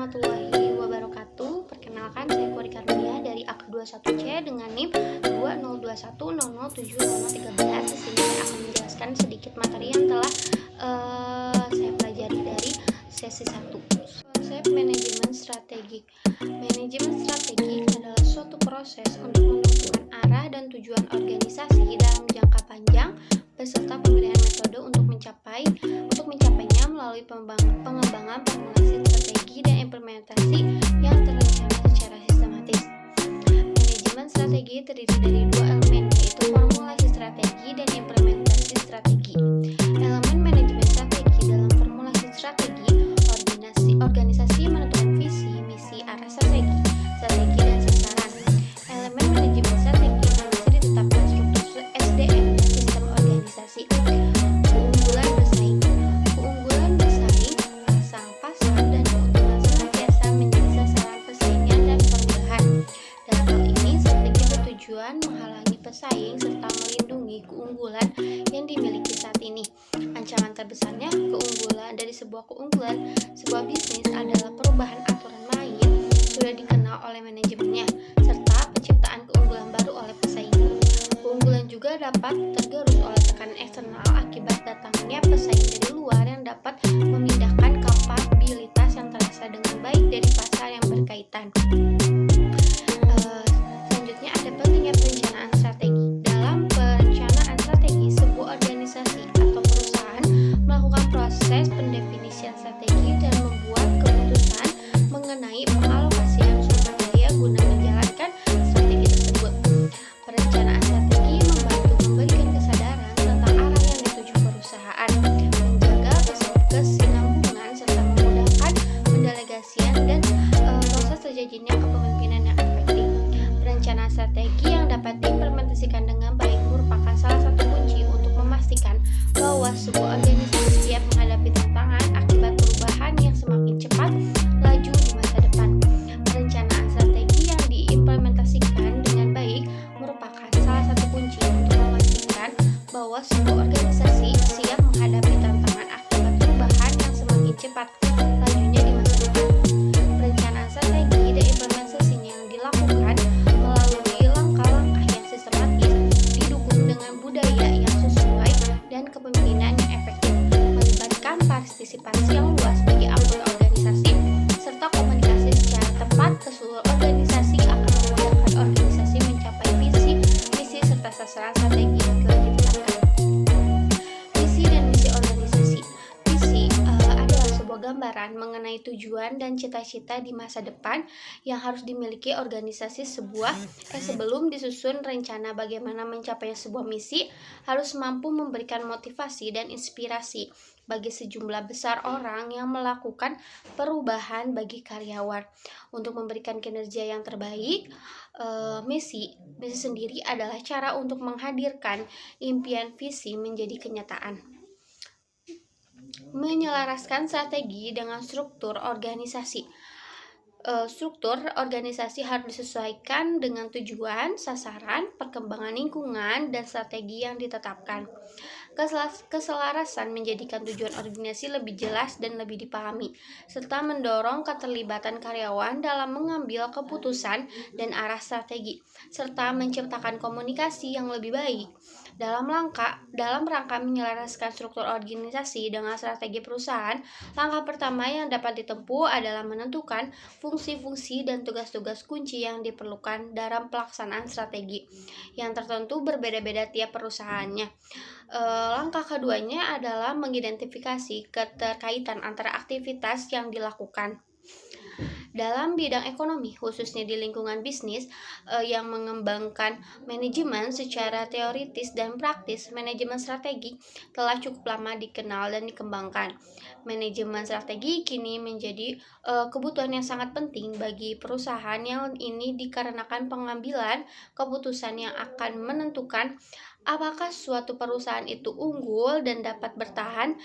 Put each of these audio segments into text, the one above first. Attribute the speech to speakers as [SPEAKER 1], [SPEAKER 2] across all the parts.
[SPEAKER 1] warahmatullahi wabarakatuh. Perkenalkan, saya Puri Karunia dari AK21C dengan NIM 202100700013. Di sini saya akan menjelaskan sedikit materi yang telah saya pelajari dari sesi 1. Konsep manajemen strategik. Manajemen strategik adalah suatu proses untuk menentukan arah dan tujuan organisasi dalam jangka panjang beserta pemilihan metode untuk mencapainya melalui pengembangan formulasi strategi dan implementasi yang terencana secara sistematis. Manajemen strategi terdiri dari dua elemen, yaitu formulasi strategi dan implementasi strategi. Elemen manajemen strategi dalam formulasi strategi, organisasi menentukan visi, misi, arah strategi, dan sasaran. Elemen manajemen strategi masih ditetapkan struktur SDM dan sistem organisasi. Keunggulan bersaing, pasang, dan keuntungan senantiasa menjadi sasaran persaingan dan perubahan. Dalam hal ini, strategi bertujuan menghalangi pesaing serta melindungi keunggulan yang dimiliki saat ini. Ancaman terbesarnya dari sebuah keunggulan sebuah bisnis adalah perubahan aturan main sudah dikenal oleh manajemennya, serta penciptaan keunggulan baru oleh pesaing. Keunggulan juga dapat tergerus oleh tekanan eksternal akibat datangnya pesaing dari luar yang dapat memindahkan kapabilitas yang terasa dengan baik dari pasar yang berkaitan. Selanjutnya ada pentingnya perencanaan strategi. Dalam perencanaan strategi, sebuah organisasi atau perusahaan melakukan proses pendefinisian strategi dan membuat keputusan mengenai pengalokasian sumber daya guna menjalankan strategi tersebut. Perencanaan strategi membantu memberikan kesadaran tentang arah yang dituju perusahaan, menjaga kesinambungan serta memudahkan pendelegasian dan proses terjadinya kepemimpinan yang efektif. Perencanaan strategi yang dapat diimplementasikan dengan baik merupakan salah satu kunci untuk memastikan bahwa sebuah organisasi siap menghadapi tantangan akibat perubahan yang semakin cepat laju di masa depan. Perencanaan strategi yang diimplementasikan dengan baik merupakan salah satu kunci untuk memastikan bahwa sebuah organisasi siap menghadapi tantangan akibat perubahan yang semakin cepat lajunya di masa depan. Perencanaan strategi dan implementasinya yang dilakukan melalui langkah-langkah yang sistematis, didukung dengan budaya yang sesuai dan kepemimpinan yang efektif, melibatkan partisipasi yang luas bagi anggota organisasi, serta komunikasi secara tepat ke seluruh organisasi akan memudahkan organisasi mencapai visi, misi, serta sasaran strategi yang telah ditetapkan. Visi dan misi organisasi. Visi adalah sebuah gambaran mengenai tujuan dan cita-cita di masa depan yang harus dimiliki organisasi sebelum disusun rencana bagaimana mencapai sebuah misi, harus mampu memberikan motivasi dan inspirasi bagi sejumlah besar orang yang melakukan perubahan bagi karyawan untuk memberikan kinerja yang terbaik. Misi sendiri adalah cara untuk menghadirkan impian visi menjadi kenyataan. Menyelaraskan strategi dengan struktur organisasi. Struktur organisasi harus disesuaikan dengan tujuan, sasaran, perkembangan lingkungan, dan strategi yang ditetapkan. Keselarasan menjadikan tujuan organisasi lebih jelas dan lebih dipahami, serta mendorong keterlibatan karyawan dalam mengambil keputusan dan arah strategi, serta menciptakan komunikasi yang lebih baik. Dalam rangka menyelaraskan struktur organisasi dengan strategi perusahaan, langkah pertama yang dapat ditempuh adalah menentukan fungsi-fungsi dan tugas-tugas kunci yang diperlukan dalam pelaksanaan strategi yang tertentu berbeda-beda tiap perusahaannya. Langkah keduanya adalah mengidentifikasi keterkaitan antara aktivitas yang dilakukan dalam bidang ekonomi, khususnya di lingkungan bisnis yang mengembangkan manajemen secara teoritis dan praktis. Manajemen strategi telah cukup lama dikenal dan dikembangkan. Manajemen strategi kini menjadi kebutuhan yang sangat penting bagi perusahaan yang ini dikarenakan pengambilan keputusan yang akan menentukan apakah suatu perusahaan itu unggul dan dapat bertahan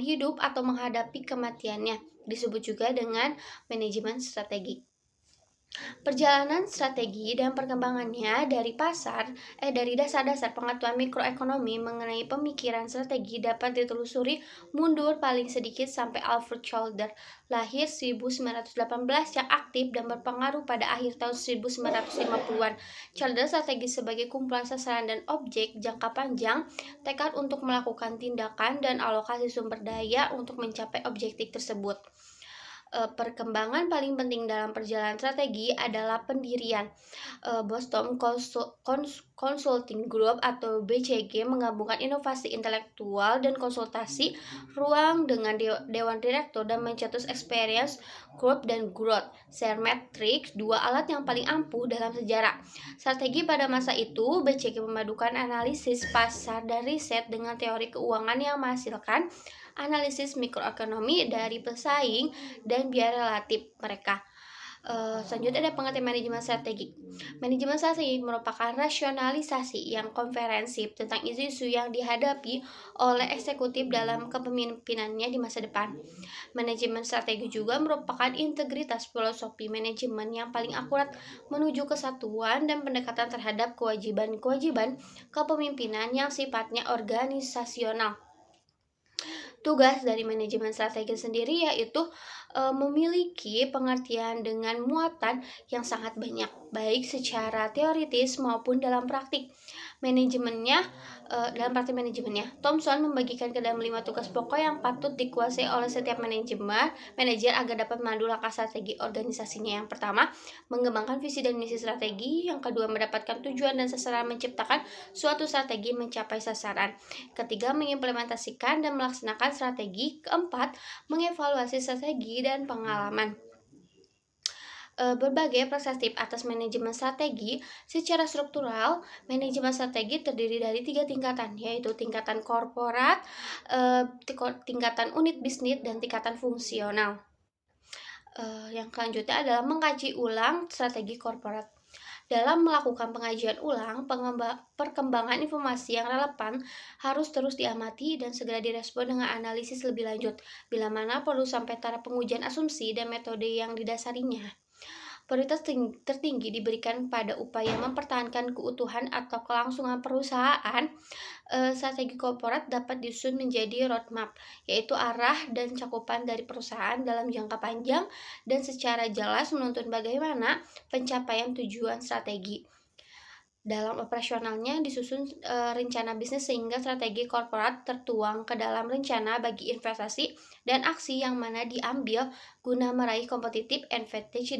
[SPEAKER 1] hidup atau menghadapi kematiannya. Disebut juga dengan manajemen strategi. Perjalanan strategi dan perkembangannya dari dasar-dasar pengetahuan mikroekonomi mengenai pemikiran strategi dapat ditelusuri mundur paling sedikit sampai Alfred Chalder, lahir 1918 yang aktif dan berpengaruh pada akhir tahun 1950-an. Chalder strategi sebagai kumpulan sasaran dan objek jangka panjang, tekad untuk melakukan tindakan dan alokasi sumber daya untuk mencapai objektif tersebut. Perkembangan paling penting dalam perjalanan strategi adalah pendirian Boston Consulting Group atau BCG menggabungkan inovasi intelektual dan konsultasi ruang dengan Dewan Direktur dan mencetus Experience Group dan Growth Share Matrix, dua alat yang paling ampuh dalam sejarah strategi pada masa itu. BCG memadukan analisis pasar dan riset dengan teori keuangan yang menghasilkan analisis mikroekonomi dari pesaing dan biaya relatif mereka. Selanjutnya ada pengertian manajemen strategi. Manajemen strategi merupakan rasionalisasi yang komprehensif tentang isu-isu yang dihadapi oleh eksekutif dalam kepemimpinannya di masa depan. Manajemen strategi juga merupakan integritas filosofi manajemen yang paling akurat menuju kesatuan dan pendekatan terhadap kewajiban-kewajiban kepemimpinan yang sifatnya organisasional. Tugas dari manajemen strategi sendiri yaitu memiliki pengertian dengan muatan yang sangat banyak, baik secara teoritis maupun dalam praktik. Dalam praktik manajemennya, Thomson membagikan ke dalam 5 tugas pokok yang patut dikuasai oleh setiap manajer agar dapat memandu langkah strategi organisasinya. Yang pertama, mengembangkan visi dan misi strategi. Yang kedua, mendapatkan tujuan dan sasaran menciptakan suatu strategi mencapai sasaran. Ketiga, mengimplementasikan dan melaksanakan strategi. Keempat, mengevaluasi strategi dan pengalaman. Berbagai perspektif atas manajemen strategi. Secara struktural, manajemen strategi terdiri dari 3 tingkatan, yaitu tingkatan korporat, tingkatan unit bisnis, dan tingkatan fungsional. Yang selanjutnya adalah mengkaji ulang strategi korporat. Dalam melakukan pengajian ulang, perkembangan informasi yang relevan harus terus diamati dan segera direspon dengan analisis lebih lanjut, bila mana perlu sampai taraf pengujian asumsi dan metode yang didasarinya. Prioritas tertinggi diberikan pada upaya mempertahankan keutuhan atau kelangsungan perusahaan. Strategi korporat dapat disusun menjadi roadmap, yaitu arah dan cakupan dari perusahaan dalam jangka panjang dan secara jelas menuntun bagaimana pencapaian tujuan strategi. Dalam operasionalnya disusun rencana bisnis sehingga strategi korporat tertuang ke dalam rencana bagi investasi dan aksi yang mana diambil guna meraih competitive advantage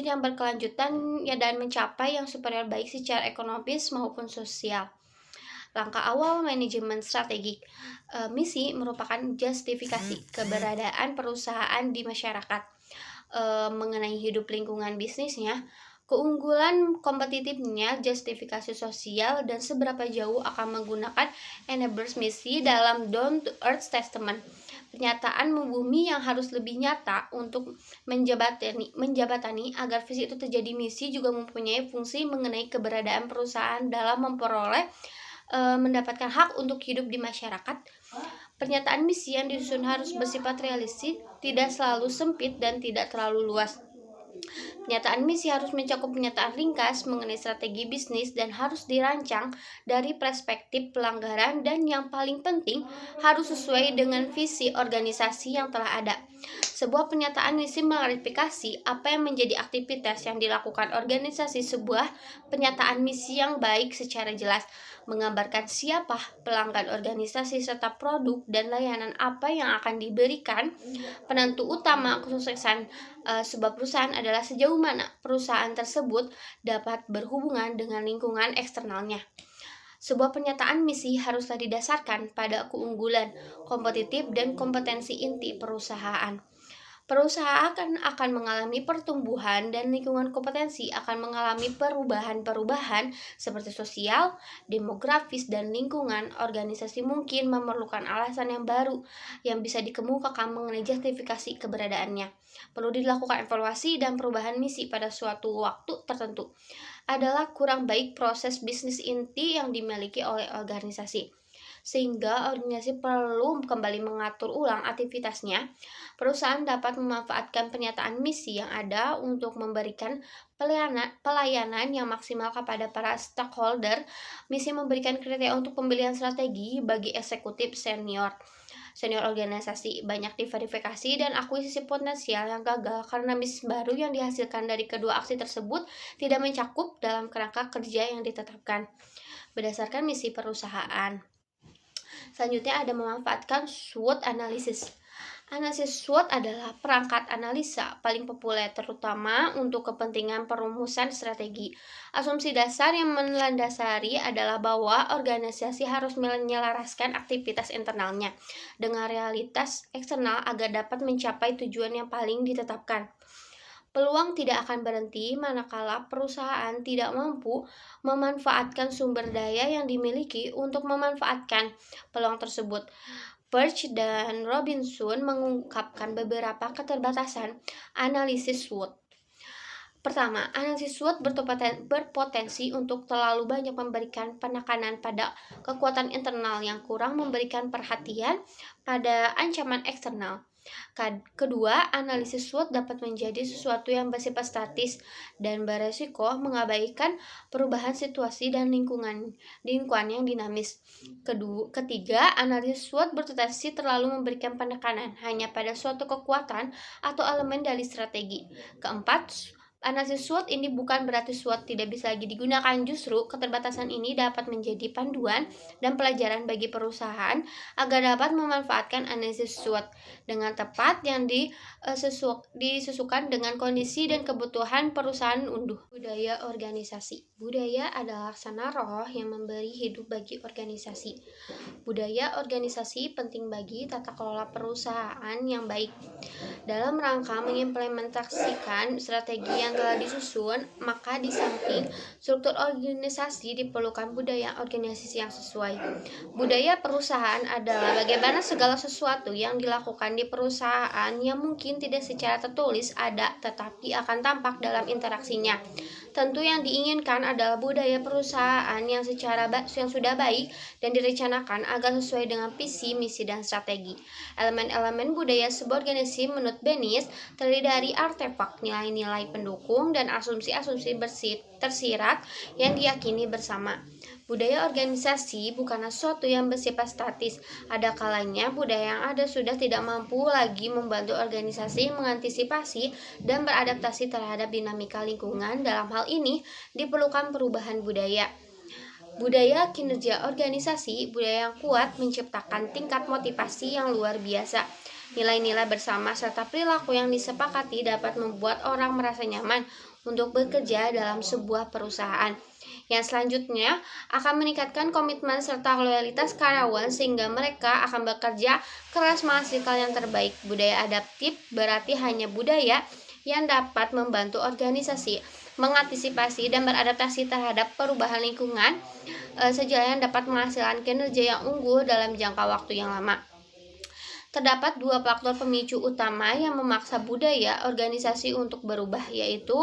[SPEAKER 1] yang berkelanjutan dan mencapai yang superior baik secara ekonomis maupun sosial. Langkah awal manajemen strategik. Misi merupakan justifikasi keberadaan perusahaan di masyarakat. Mengenai hidup lingkungan bisnisnya, keunggulan kompetitifnya, justifikasi sosial, dan seberapa jauh akan menggunakan enablers misi dalam down to earth statement. Pernyataan membumi yang harus lebih nyata untuk menjabatani agar visi itu terjadi. Misi juga mempunyai fungsi mengenai keberadaan perusahaan dalam mendapatkan hak untuk hidup di masyarakat. Pernyataan misi yang disusun harus bersifat realistis, tidak selalu sempit dan tidak terlalu luas. Pernyataan misi harus mencakup pernyataan ringkas mengenai strategi bisnis dan harus dirancang dari perspektif pelanggaran, dan yang paling penting harus sesuai dengan visi organisasi yang telah ada. Sebuah pernyataan misi mengklarifikasi apa yang menjadi aktivitas yang dilakukan organisasi. Sebuah pernyataan misi yang baik secara jelas menggambarkan siapa pelanggan organisasi serta produk dan layanan apa yang akan diberikan. Penentu utama kesuksesan sebuah perusahaan adalah sejauh mana perusahaan tersebut dapat berhubungan dengan lingkungan eksternalnya. Sebuah pernyataan misi haruslah didasarkan pada keunggulan, kompetitif, dan kompetensi inti perusahaan. Perusahaan akan mengalami pertumbuhan dan lingkungan kompetensi akan mengalami perubahan-perubahan seperti sosial, demografis, dan lingkungan. Organisasi mungkin memerlukan alasan yang baru yang bisa dikemukakan mengenai justifikasi keberadaannya. Perlu dilakukan evaluasi dan perubahan misi pada suatu waktu tertentu. Adalah kurang baik proses bisnis inti yang dimiliki oleh organisasi. sehingga organisasi perlu kembali mengatur ulang aktivitasnya. Perusahaan dapat memanfaatkan pernyataan misi yang ada untuk memberikan pelayanan yang maksimal kepada para stakeholder. Misi memberikan kriteria untuk pembelian strategi bagi eksekutif senior organisasi, banyak diverifikasi dan akuisisi potensial yang gagal karena misi baru yang dihasilkan dari kedua aksi tersebut tidak mencakup dalam kerangka kerja yang ditetapkan berdasarkan misi perusahaan. Selanjutnya ada memanfaatkan SWOT analysis. Analisis SWOT adalah perangkat analisa paling populer terutama untuk kepentingan perumusan strategi. Asumsi dasar yang melandasari adalah bahwa organisasi harus menyelaraskan aktivitas internalnya dengan realitas eksternal agar dapat mencapai tujuan yang paling ditetapkan. Peluang tidak akan berhenti manakala perusahaan tidak mampu memanfaatkan sumber daya yang dimiliki untuk memanfaatkan peluang tersebut. Birch dan Robinson mengungkapkan beberapa keterbatasan analisis SWOT. Pertama, analisis SWOT berpotensi untuk terlalu banyak memberikan penekanan pada kekuatan internal yang kurang memberikan perhatian pada ancaman eksternal. Kedua, analisis SWOT dapat menjadi sesuatu yang bersifat statis dan beresiko mengabaikan perubahan situasi dan lingkungan yang dinamis. Ketiga, analisis SWOT berpotensi terlalu memberikan penekanan hanya pada suatu kekuatan atau elemen dari strategi. Keempat, analisis SWOT ini bukan berarti SWOT tidak bisa lagi digunakan, justru keterbatasan ini dapat menjadi panduan dan pelajaran bagi perusahaan agar dapat memanfaatkan analisis SWOT dengan tepat yang disesuaikan dengan kondisi dan kebutuhan perusahaan unduh. Budaya organisasi. Budaya adalah laksana roh yang memberi hidup bagi organisasi. Budaya organisasi penting bagi tata kelola perusahaan yang baik. Dalam rangka mengimplementasikan strategi yang telah disusun, maka di samping struktur organisasi diperlukan budaya organisasi yang sesuai. Budaya perusahaan adalah bagaimana segala sesuatu yang dilakukan di perusahaan yang mungkin tidak secara tertulis ada, tetapi akan tampak dalam interaksinya. Tentu yang diinginkan adalah budaya perusahaan yang sudah baik dan direncanakan agar sesuai dengan visi, misi, dan strategi. Elemen-elemen budaya sebuah organisasi menurut Bennis terdiri dari artefak, nilai-nilai pendukung, dan asumsi-asumsi tersirat yang diyakini bersama. Budaya organisasi bukanlah sesuatu yang bersifat statis. Ada kalanya budaya yang ada sudah tidak mampu lagi membantu organisasi mengantisipasi dan beradaptasi terhadap dinamika lingkungan. Dalam hal ini diperlukan perubahan budaya. Budaya kinerja organisasi, budaya yang kuat menciptakan tingkat motivasi yang luar biasa. Nilai-nilai bersama serta perilaku yang disepakati dapat membuat orang merasa nyaman untuk bekerja dalam sebuah perusahaan. Yang selanjutnya akan meningkatkan komitmen serta loyalitas karyawan sehingga mereka akan bekerja keras menghasilkan yang terbaik. Budaya adaptif berarti hanya budaya yang dapat membantu organisasi mengantisipasi dan beradaptasi terhadap perubahan lingkungan sejalan dapat menghasilkan kinerja yang unggul dalam jangka waktu yang lama. Terdapat dua faktor pemicu utama yang memaksa budaya organisasi untuk berubah, yaitu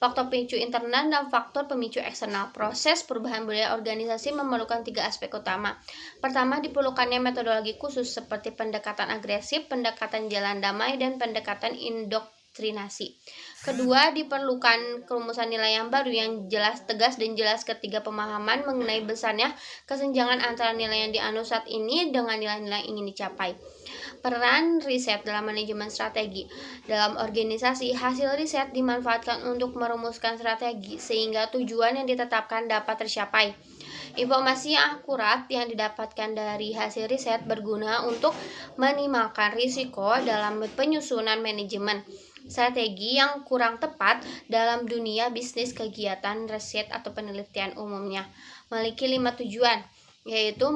[SPEAKER 1] faktor pemicu internal dan faktor pemicu eksternal. Proses perubahan budaya organisasi memerlukan tiga aspek utama. Pertama, diperlukannya metodologi khusus seperti pendekatan agresif, pendekatan jalan damai, dan pendekatan indoktrinasi. Kedua, diperlukan kerumusan nilai yang baru yang jelas, tegas, dan jelas. Ketiga, pemahaman mengenai besarnya kesenjangan antara nilai yang dianut saat ini dengan nilai-nilai yang ingin dicapai. Peran riset dalam manajemen strategi. Dalam organisasi, hasil riset dimanfaatkan untuk merumuskan strategi sehingga tujuan yang ditetapkan dapat tercapai. Informasi yang akurat yang didapatkan dari hasil riset berguna untuk minimalkan risiko dalam penyusunan manajemen strategi yang kurang tepat dalam dunia bisnis. Kegiatan riset atau penelitian umumnya memiliki 5 tujuan, yaitu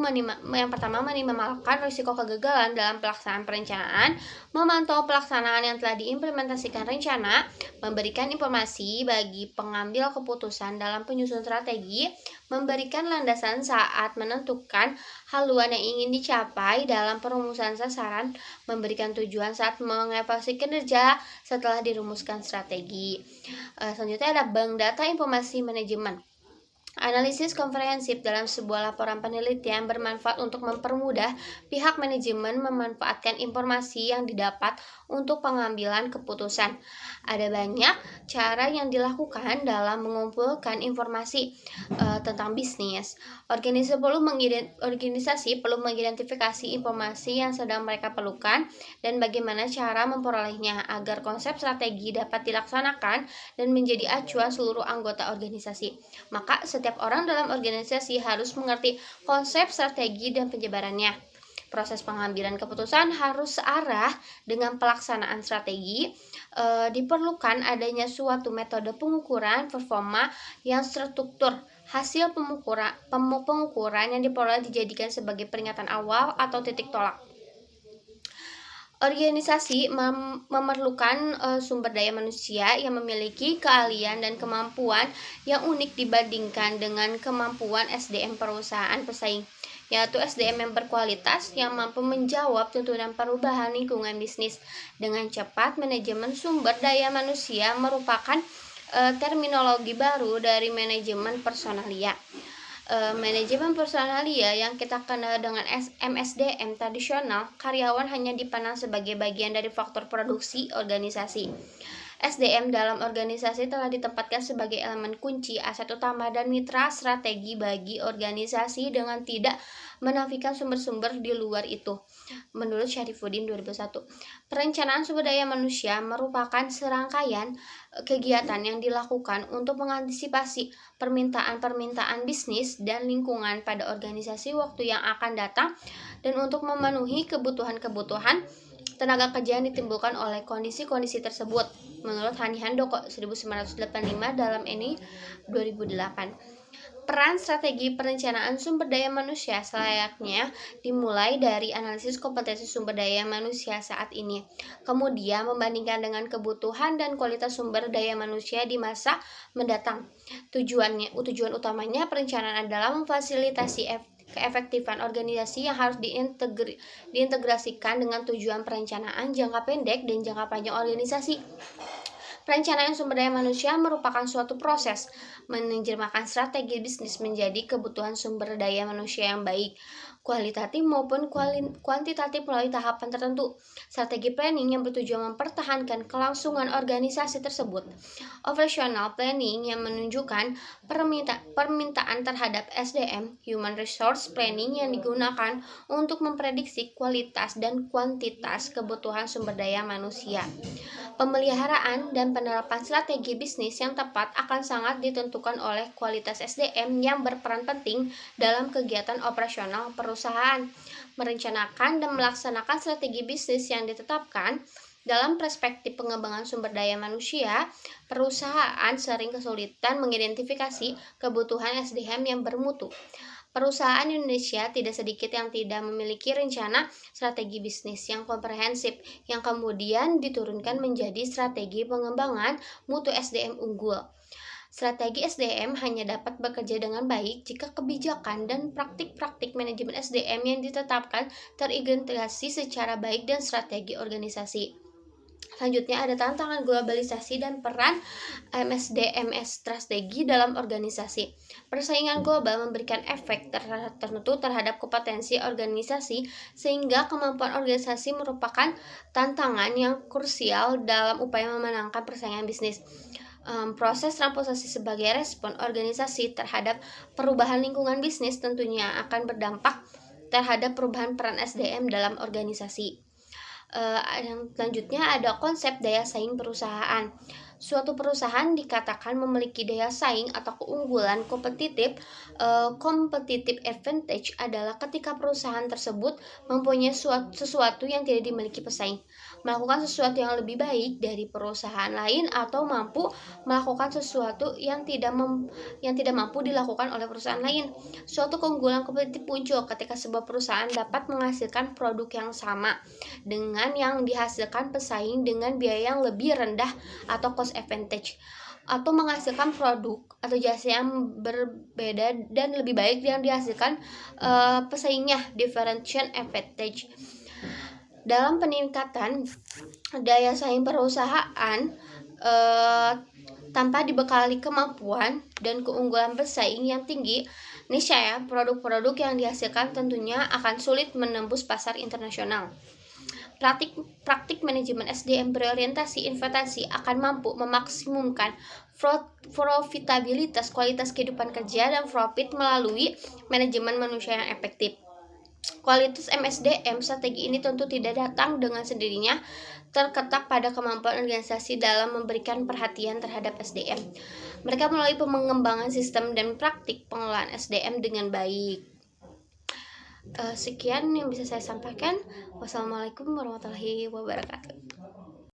[SPEAKER 1] yang pertama, meminimalkan risiko kegagalan dalam pelaksanaan perencanaan, memantau pelaksanaan yang telah diimplementasikan rencana, memberikan informasi bagi pengambil keputusan dalam penyusunan strategi, memberikan landasan saat menentukan haluan yang ingin dicapai dalam perumusan sasaran, memberikan tujuan saat mengevaluasi kinerja setelah dirumuskan strategi. Selanjutnya ada bank data informasi manajemen. Analisis komprehensif dalam sebuah laporan penelitian bermanfaat untuk mempermudah pihak manajemen memanfaatkan informasi yang didapat untuk pengambilan keputusan. Ada banyak cara yang dilakukan dalam mengumpulkan informasi tentang bisnis. Organisasi perlu mengidentifikasi informasi yang sedang mereka perlukan dan bagaimana cara memperolehnya agar konsep strategi dapat dilaksanakan dan menjadi acuan seluruh anggota organisasi. Maka setiap orang dalam organisasi harus mengerti konsep strategi dan penyebarannya. Proses pengambilan keputusan harus searah dengan pelaksanaan strategi. Diperlukan adanya suatu metode pengukuran performa yang sterstruktur. Hasil pengukuran yang diperoleh dijadikan sebagai peringatan awal atau titik tolak. Organisasi memerlukan sumber daya manusia yang memiliki keahlian dan kemampuan yang unik dibandingkan dengan kemampuan SDM perusahaan pesaing, yaitu SDM yang berkualitas yang mampu menjawab tuntutan perubahan lingkungan bisnis dengan cepat. Manajemen sumber daya manusia merupakan terminologi baru dari manajemen personalia. Manajemen personalia yang kita kenal dengan MSDM tradisional, karyawan hanya dipandang sebagai bagian dari faktor produksi organisasi. SDM dalam organisasi telah ditempatkan sebagai elemen kunci, aset utama, dan mitra strategi bagi organisasi dengan tidak menafikan sumber-sumber di luar itu. Menurut Syarifuddin 2001, perencanaan sumber daya manusia merupakan serangkaian kegiatan yang dilakukan untuk mengantisipasi permintaan-permintaan bisnis dan lingkungan pada organisasi waktu yang akan datang dan untuk memenuhi kebutuhan-kebutuhan tenaga kerja yang ditimbulkan oleh kondisi-kondisi tersebut. Menurut Hani Handoko 1985 dalam ENI 2008. Peran strategi perencanaan sumber daya manusia selayaknya dimulai dari analisis kompetensi sumber daya manusia saat ini, kemudian membandingkan dengan kebutuhan dan kualitas sumber daya manusia di masa mendatang. Tujuan utamanya perencanaan adalah memfasilitasi keefektifan organisasi yang harus diintegrasikan dengan tujuan perencanaan jangka pendek dan jangka panjang organisasi. Perencanaan sumber daya manusia merupakan suatu proses menerjemahkan strategi bisnis menjadi kebutuhan sumber daya manusia yang baik, kualitatif maupun kuantitatif melalui tahapan tertentu. Strategi planning yang bertujuan mempertahankan kelangsungan organisasi tersebut. Operational planning yang menunjukkan permintaan terhadap SDM, Human Resource Planning, yang digunakan untuk memprediksi kualitas dan kuantitas kebutuhan sumber daya manusia. Pemeliharaan dan penerapan strategi bisnis yang tepat akan sangat ditentukan oleh kualitas SDM yang berperan penting dalam kegiatan operasional perusahaan. Merencanakan dan melaksanakan strategi bisnis yang ditetapkan. Dalam perspektif pengembangan sumber daya manusia, perusahaan sering kesulitan mengidentifikasi kebutuhan SDM yang bermutu. Perusahaan Indonesia tidak sedikit yang tidak memiliki rencana strategi bisnis yang komprehensif yang kemudian diturunkan menjadi strategi pengembangan mutu SDM unggul. Strategi SDM hanya dapat bekerja dengan baik jika kebijakan dan praktik-praktik manajemen SDM yang ditetapkan terintegrasi secara baik dan strategi organisasi. Selanjutnya ada tantangan globalisasi dan peran MSDMS strategi dalam organisasi. Persaingan global memberikan efek tertentu terhadap kompetensi organisasi sehingga kemampuan organisasi merupakan tantangan yang krusial dalam upaya memenangkan persaingan bisnis. Proses transformasi sebagai respon organisasi terhadap perubahan lingkungan bisnis tentunya akan berdampak terhadap perubahan peran SDM dalam organisasi. Yang selanjutnya ada konsep daya saing perusahaan. Suatu perusahaan dikatakan memiliki daya saing atau keunggulan kompetitif. Competitive advantage adalah ketika perusahaan tersebut mempunyai sesuatu yang tidak dimiliki pesaing, melakukan sesuatu yang lebih baik dari perusahaan lain, atau mampu melakukan sesuatu yang tidak mampu dilakukan oleh perusahaan lain. Suatu keunggulan kompetitif muncul ketika sebuah perusahaan dapat menghasilkan produk yang sama dengan yang dihasilkan pesaing dengan biaya yang lebih rendah atau cost advantage, atau menghasilkan produk atau jasa yang berbeda dan lebih baik yang dihasilkan pesaingnya, differentiation advantage. Dalam peningkatan daya saing perusahaan, Tanpa dibekali kemampuan dan keunggulan bersaing yang tinggi, niscaya produk-produk yang dihasilkan tentunya akan sulit menembus pasar internasional. Praktik manajemen SDM berorientasi investasi akan mampu memaksimumkan profitabilitas, kualitas kehidupan kerja, dan profit melalui manajemen manusia yang efektif. Kualitas MSDM strategi ini tentu tidak datang dengan sendirinya, terletak pada kemampuan organisasi dalam memberikan perhatian terhadap SDM. Mereka melalui pengembangan sistem dan praktik pengelolaan SDM dengan baik. Sekian yang bisa saya sampaikan. Wassalamualaikum warahmatullahi wabarakatuh.